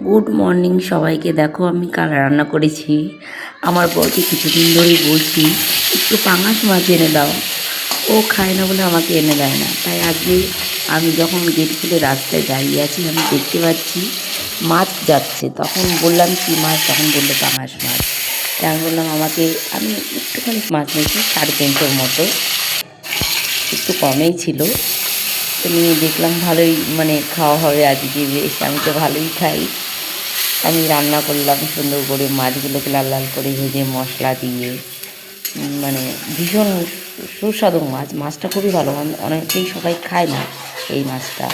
Good morning সবাইকে। দেখো আমি কাল রান্না করেছি। আমার বরকে কিছুদিন ধরেই বলছি একটু পাঙাশ মাছ এনে দাও, ও খায় না বলে আমাকে এনে দেয় না। তাই আজকে আমি যখন গেট খুলে রাস্তায় দাঁড়িয়ে আছি, আমি দেখতে পাচ্ছি মাছ যাচ্ছে। তখন বললাম কি মাছ, তখন বললো পাঙাশ মাছ। তাই আমি বললাম আমি একটুখানি মাছ নিয়েছি 350 মতো, একটু কমেই ছিল। তো নিয়ে দেখলাম ভালোই খাওয়া হবে আজকে, বেশ আমি তো ভালোই খাই। আমি রান্না করলাম সুন্দর করে, মাছগুলোকে লাল লাল করে ভেজে মশলা দিয়ে, ভীষণ সুস্বাদু মাছ। মাছটা খুবই ভালো, অনেকেই সবাই খায় না এই মাছটা।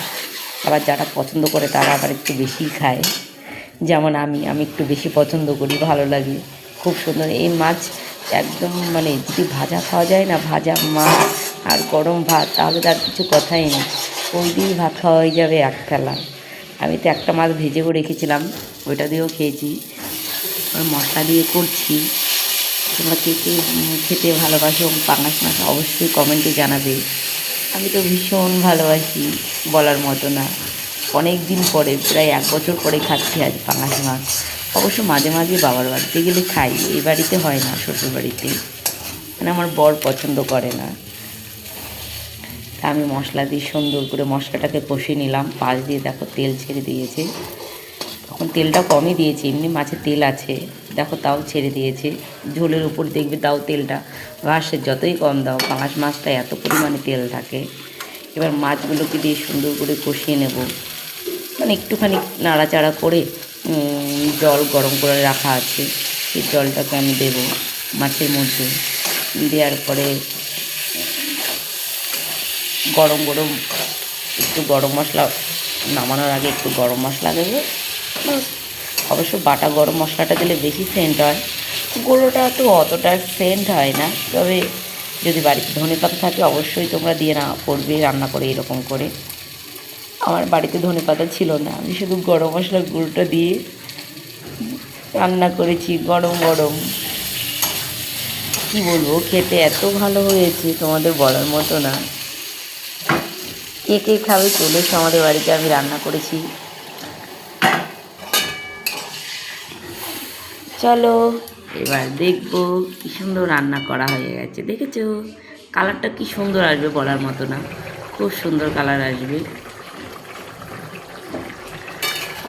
আবার যারা পছন্দ করে তারা আবার একটু বেশিই খায়, যেমন আমি একটু বেশি পছন্দ করি, ভালো লাগে। খুব সুন্দর এই মাছ, একদম যদি ভাজা খাওয়া যায় না, ভাজা মাছ আর গরম ভাত, তাহলে তার কিছু কথাই নেই। ওই দিয়েই ভাত খাওয়া হয়ে যাবে এক থালা। আমি তো একটা মাছ ভেজেও রেখেছিলাম, ওইটা দিয়েও খেয়েছি। মশলা দিয়ে করছি। তোমরা কে কে খেতে ভালোবাসো পাঙাশ মাছ অবশ্যই কমেন্টে জানাবে। আমি তো ভীষণ ভালোবাসি, বলার মতো না। অনেক দিন পরে, প্রায় 1 বছর পরে খাচ্ছি আজ পাঙাশ মাছ। অবশ্য মাঝে মাঝে বাবার বাড়িতে গেলে খাই, এই বাড়িতে হয় না, শ্বশুর বাড়িতে। আমার বর পছন্দ করে না। তা আমি মশলা দিয়ে সুন্দর করে মশলাটাকে কষিয়ে নিলাম। পাশ দিয়ে দেখো তেল ছেড়ে দিয়েছে। তখন তেলটা কমই দিয়েছি, এমনি মাছে তেল আছে, দেখো তাও ছেড়ে দিয়েছে। ঝোলের উপর দেখবে তাও তেলটা, ঘাসের যতই কম দাও, পাঙাশ মাছটা এত পরিমাণে তেল থাকে। এবার মাছগুলোকে দিয়ে সুন্দর করে কষিয়ে নেব। একটুখানি নাড়াচাড়া করে জল গরম করে রাখা আছে, সেই জলটাকে আমি দেব মাছের মধ্যে। দেওয়ার পরে গরম গরম একটু গরম মশলা, নামানোর আগে একটু গরম মশলা দেবো। অবশ্য বাটা গরম মশলাটা দিলে বেশি সেন্ট হয়, গুঁড়োটা তো অতটা সেন্ট হয় না। তবে যদি বাড়িতে ধনেপাতা থাকে অবশ্যই তোমরা দিয়ে না করবে রান্না করে এরকম করে। আমার বাড়িতে ধনেপাতা ছিল না, আমি শুধু গরম মশলার গুঁড়োটা দিয়ে রান্না করেছি। গরম গরম কী বলবো, খেতে এত ভালো হয়েছে তোমাদের বলার মতো না। কে কে খাবে চলে এসো আমাদের বাড়িতে, আমি রান্না করেছি। চলো এবার দেখবো কী সুন্দর রান্না করা হয়ে গেছে। দেখেছো কালারটা কি সুন্দর আসবে, বলার মতো না, খুব সুন্দর কালার আসবে।